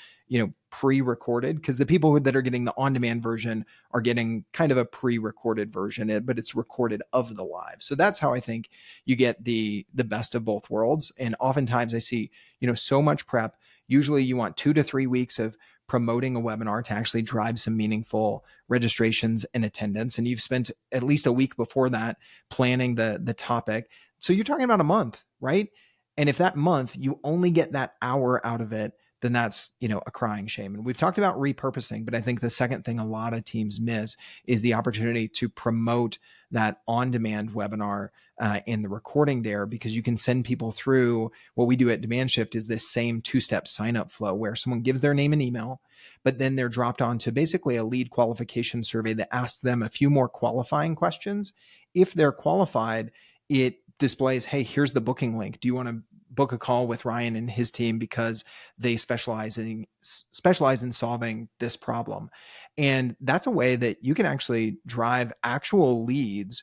pre-recorded, because the people that are getting the on-demand version are getting kind of a pre-recorded version, but it's recorded of the live. So that's how I think you get the best of both worlds. And oftentimes I see, so much prep. Usually you want 2 to 3 weeks of promoting a webinar to actually drive some meaningful registrations and attendance. And you've spent at least a week before that planning the topic. So you're talking about a month, right? And if that month you only get that hour out of it, then that's, a crying shame. And we've talked about repurposing, but I think the second thing a lot of teams miss is the opportunity to promote that on-demand webinar and the recording there, because you can send people through what we do at DemandShift is this same two-step sign-up flow where someone gives their name and email, but then they're dropped onto basically a lead qualification survey that asks them a few more qualifying questions. If they're qualified, it displays, hey, here's the booking link. Do you want to book a call with Ryan and his team because they specialize in solving this problem? And that's a way that you can actually drive actual leads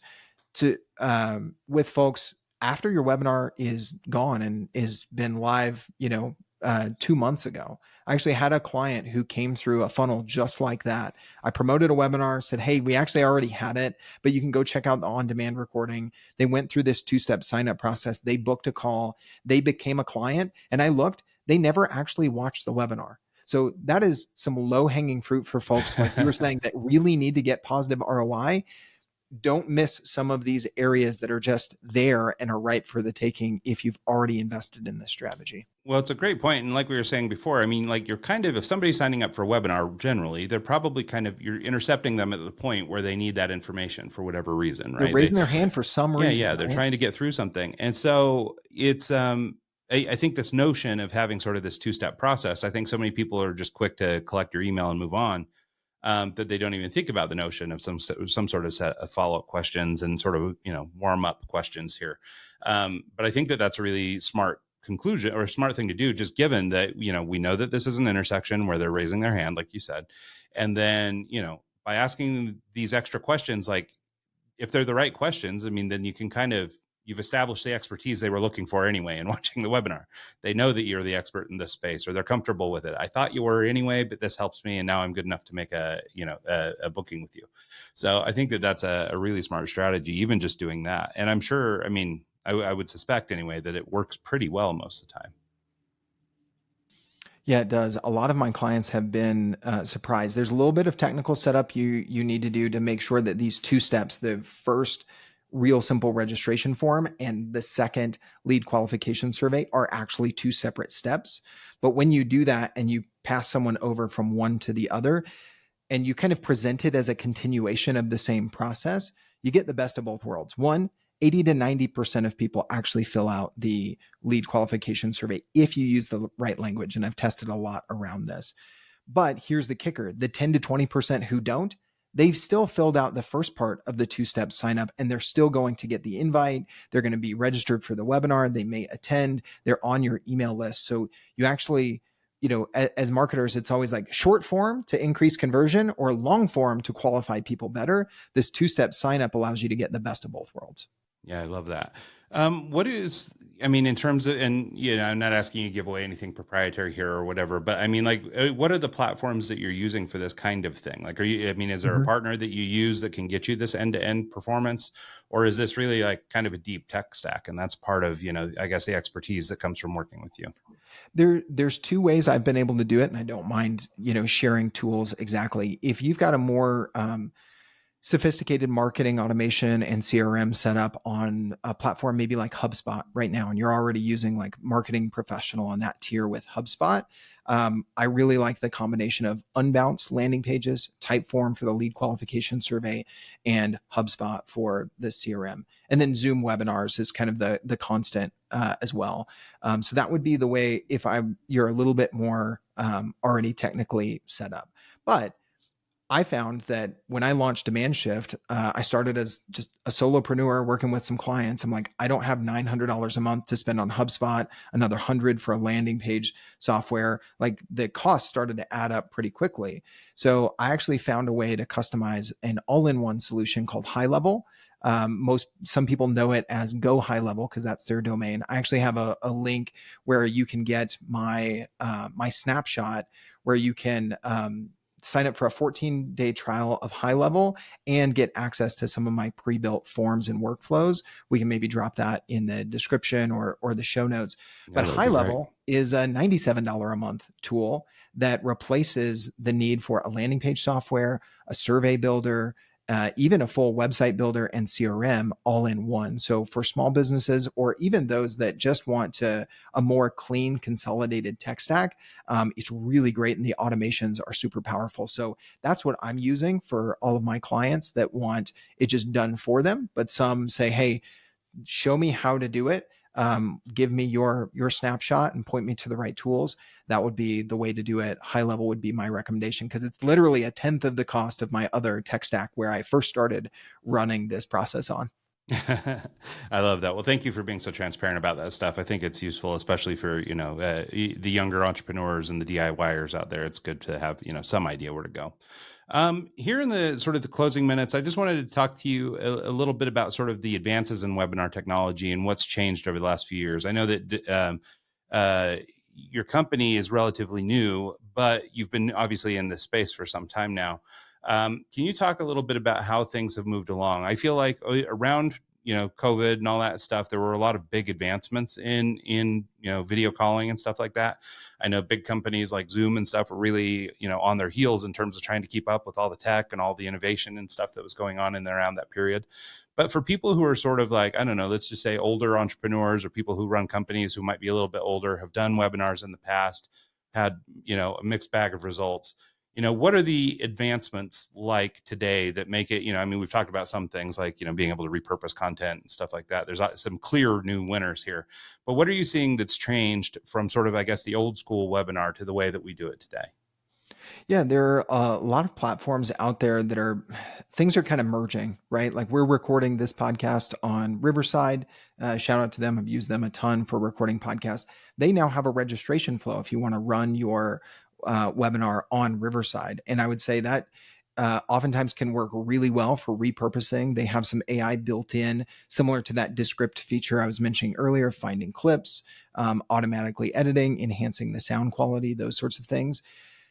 to with folks after your webinar is gone and is been live, 2 months ago. I actually had a client who came through a funnel just like that. I promoted a webinar, said, hey, we actually already had it, but you can go check out the on-demand recording. They went through this 2-step sign-up process. They booked a call. They became a client. And I looked, they never actually watched the webinar. So that is some low-hanging fruit for folks, like you were saying, that really need to get positive ROI. Don't miss some of these areas that are just there and are ripe for the taking if you've already invested in this strategy. Well, it's a great point. And like we were saying before, I mean, like you're kind of, if somebody's signing up for a webinar, generally, they're probably you're intercepting them at the point where they need that information for whatever reason, right? They're raising their hand for some reason. Yeah. They're trying to get through something. And so it's, I think this notion of having sort of this 2-step process, I think so many people are just quick to collect your email and move on. That they don't even think about the notion of some sort of set of follow-up questions and sort of, warm up questions here. But I think that that's a really smart conclusion or a smart thing to do, just given that, we know that this is an intersection where they're raising their hand, like you said. And then, by asking these extra questions, like if they're the right questions, I mean, then you can you've established the expertise they were looking for anyway in watching the webinar. They know that you're the expert in this space, or they're comfortable with it. I thought you were anyway, but this helps me. And now I'm good enough to make a booking with you. So I think that that's a really smart strategy, even just doing that. And I'm sure, I mean, I would suspect anyway, that it works pretty well most of the time. Yeah, it does. A lot of my clients have been surprised. There's a little bit of technical setup you need to do to make sure that these 2 steps, the first real simple registration form and the second lead qualification survey, are actually 2 separate steps. But when you do that and you pass someone over from one to the other and you kind of present it as a continuation of the same process, you get the best of both worlds. One, 80 to 90% of people actually fill out the lead qualification survey if you use the right language. And I've tested a lot around this. But here's the kicker: the 10 to 20% who don't, they've still filled out the first part of the 2-step sign up, and they're still going to get the invite. They're going to be registered for the webinar. They may attend. They're on your email list. So you actually, as marketers, it's always like short form to increase conversion or long form to qualify people better. This 2-step sign up allows you to get the best of both worlds. Yeah, I love that. What is, I mean, in terms of, and I'm not asking you to give away anything proprietary here or whatever, but I mean, like, what are the platforms that you're using for this kind of thing? Like, I mean, is there a Mhm. partner that you use that can get you this end to end performance? Or is this really like kind of a deep tech stack? And that's part of, I guess the expertise that comes from working with you. There's two ways I've been able to do it, and I don't mind, sharing tools exactly. If you've got a more sophisticated marketing automation and CRM set up on a platform maybe like HubSpot right now, and you're already using like Marketing Professional on that tier with HubSpot, I really like the combination of Unbounce landing pages, Typeform for the lead qualification survey, and HubSpot for the CRM. And then Zoom webinars is kind of the constant as well. So that would be the way if you're a little bit more already technically set up. But I found that when I launched DemandShift, I started as just a solopreneur working with some clients. I'm like, I don't have $900 a month to spend on HubSpot, another 100 for a landing page software. Like the cost started to add up pretty quickly. So I actually found a way to customize an all-in-one solution called High Level. Some people know it as Go High Level because that's their domain. I actually have a link where you can get my snapshot where you can sign up for a 14-day trial of High Level and get access to some of my pre-built forms and workflows. We can maybe drop that in the description or the show notes. Yeah, But that would High be great. Level is a $97 a month tool that replaces the need for a landing page software, a survey builder, even a full website builder and CRM all in one. So for small businesses or even those that just want a more clean, consolidated tech stack, it's really great, and the automations are super powerful. So that's what I'm using for all of my clients that want it just done for them. But some say, hey, show me how to do it. Give me your snapshot and point me to the right tools. That would be the way to do it. High Level would be my recommendation because it's literally a tenth of the cost of my other tech stack where I first started running this process on. I love that. Well, thank you for being so transparent about that stuff. I think it's useful, especially for, the younger entrepreneurs and the DIYers out there. It's good to have, some idea where to go. Here in the sort of the closing minutes, I just wanted to talk to you a little bit about sort of the advances in webinar technology and what's changed over the last few years. I know that your company is relatively new, but you've been obviously in this space for some time now. Can you talk a little bit about how things have moved along? I feel like around COVID and all that stuff, there were a lot of big advancements in video calling and stuff like that. I know big companies like Zoom and stuff were really on their heels in terms of trying to keep up with all the tech and all the innovation and stuff that was going on in and around that period. But for people who are sort of like, I don't know, let's just say older entrepreneurs or people who run companies who might be a little bit older, have done webinars in the past, had a mixed bag of results. What are the advancements like today that make it, I mean, we've talked about some things like, being able to repurpose content and stuff like that. There's some clear new winners here, but what are you seeing that's changed from sort of, I guess, the old school webinar to the way that we do it today? Yeah, there are a lot of platforms out there that things are kind of merging, right? Like we're recording this podcast on Riverside. Shout out to them. I've used them a ton for recording podcasts. They now have a registration flow if you want to run your webinar on Riverside. And I would say that oftentimes can work really well for repurposing. They have some AI built in, similar to that Descript feature I was mentioning earlier, finding clips, automatically editing, enhancing the sound quality, those sorts of things.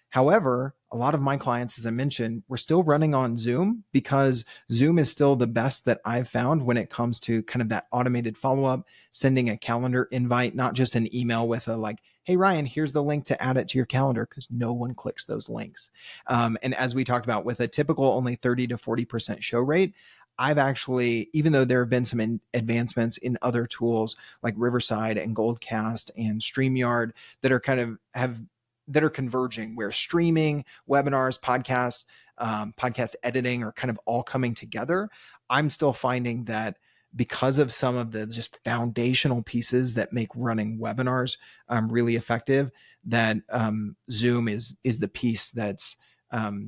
However, a lot of my clients, as I mentioned, we're still running on Zoom because Zoom is still the best that I've found when it comes to kind of that automated follow up, sending a calendar invite, not just an email with a like, hey, Ryan, here's the link to add it to your calendar, because no one clicks those links. And as we talked about, with a typical only 30 to 40% show rate, I've actually, even though there have been some advancements in other tools like Riverside and Goldcast and StreamYard that are kind of that are converging, where streaming, webinars, podcasts, podcast editing are kind of all coming together. I'm still finding that because of some of the just foundational pieces that make running webinars really effective, that Zoom is the piece that's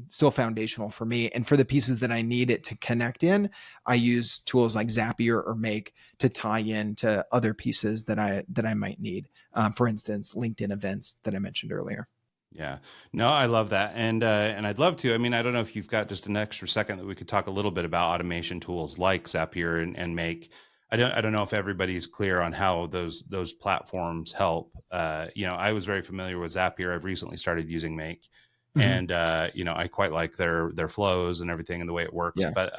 still foundational for me. And for the pieces that I need it to connect in, I use tools like Zapier or Make to tie in to other pieces that I might need. For instance, LinkedIn events that I mentioned earlier. Yeah, no, I love that. And I'd love to, I mean, I don't know if you've got just an extra second that we could talk a little bit about automation tools like Zapier and Make. I don't know if everybody's clear on how those platforms help. I was very familiar with Zapier. I've recently started using Make, Mhm. and I quite like their flows and everything and the way it works. Yeah. But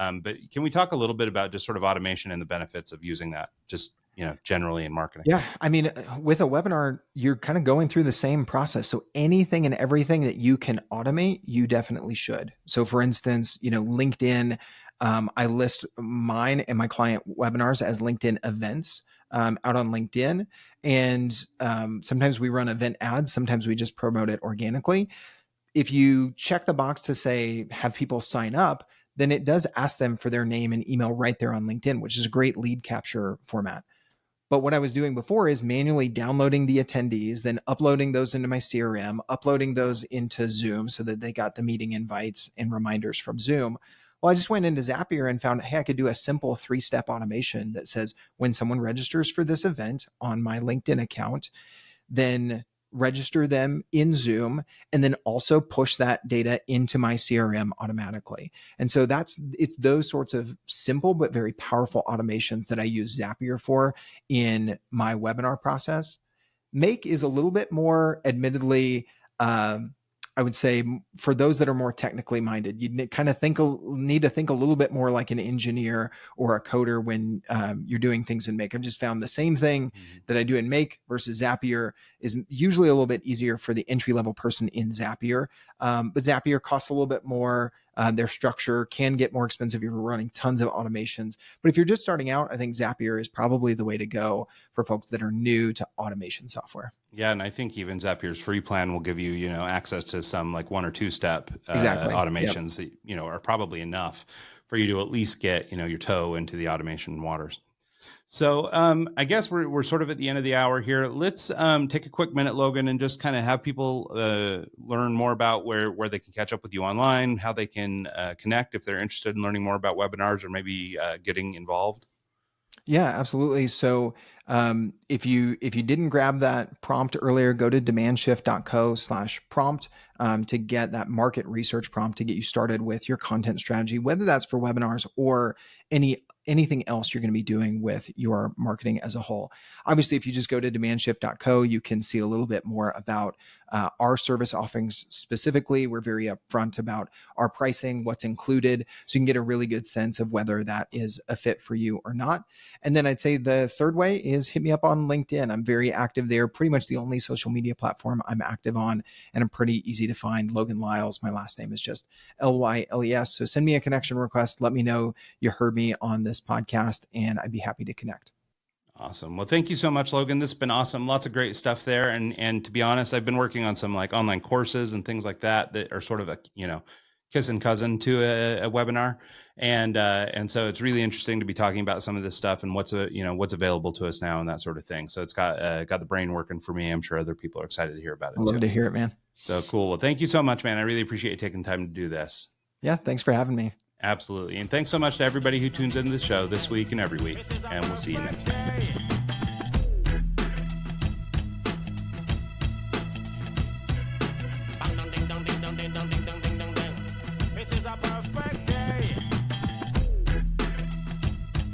can we talk a little bit about just sort of automation and the benefits of using that, just generally in marketing? Yeah. I mean, with a webinar, you're kind of going through the same process. So anything and everything that you can automate, you definitely should. So for instance, LinkedIn, I list mine and my client webinars as LinkedIn events out on LinkedIn. And sometimes we run event ads, sometimes we just promote it organically. If you check the box to say, have people sign up, then it does ask them for their name and email right there on LinkedIn, which is a great lead capture format. But what I was doing before is manually downloading the attendees, then uploading those into my CRM, uploading those into Zoom so that they got the meeting invites and reminders from Zoom. Well, I just went into Zapier and found, hey, I could do a simple 3-step automation that says when someone registers for this event on my LinkedIn account, then register them in Zoom, and then also push that data into my CRM automatically. And so it's those sorts of simple but very powerful automations that I use Zapier for in my webinar process. Make is a little bit more, admittedly, I would say for those that are more technically minded, you kind of need to think a little bit more like an engineer or a coder when you're doing things in Make. I've just found the same thing that I do in Make versus Zapier is usually a little bit easier for the entry level person in Zapier. But Zapier costs a little bit more. Their structure can get more expensive if you're running tons of automations. But if you're just starting out, I think Zapier is probably the way to go for folks that are new to automation software. Yeah, and I think even Zapier's free plan will give you, access to some like 1 or 2 step Exactly. automations that are probably enough for you to at least get your toe into the automation waters. So I guess we're sort of at the end of the hour here. Let's take a quick minute, Logan, and just kind of have people learn more about where they can catch up with you online, how they can connect if they're interested in learning more about webinars or maybe getting involved. Yeah, absolutely. So if you didn't grab that prompt earlier, go to demandshift.co/prompt to get that market research prompt to get you started with your content strategy, whether that's for webinars or anything else you're going to be doing with your marketing as a whole. Obviously, if you just go to demandshift.co, you can see a little bit more about our service offerings specifically. We're very upfront about our pricing, what's included, so you can get a really good sense of whether that is a fit for you or not. And then I'd say the third way is hit me up on LinkedIn. I'm very active there, pretty much the only social media platform I'm active on, and I'm pretty easy to find. Logan Lyles, my last name is just Lyles. So send me a connection request. Let me know you heard me on this podcast, and I'd be happy to connect. Awesome. Well, thank you so much, Logan. This has been awesome. Lots of great stuff there. And to be honest, I've been working on some like online courses and things like that are sort of a, kiss and cousin to a webinar. And so it's really interesting to be talking about some of this stuff and what's available to us now and that sort of thing. So it's got the brain working for me. I'm sure other people are excited to hear about it. I'd love to hear it, man. So cool. Well, thank you so much, man. I really appreciate you taking time to do this. Yeah. Thanks for having me. Absolutely. And thanks so much to everybody who tunes into the show this week and every week. And we'll see you next time.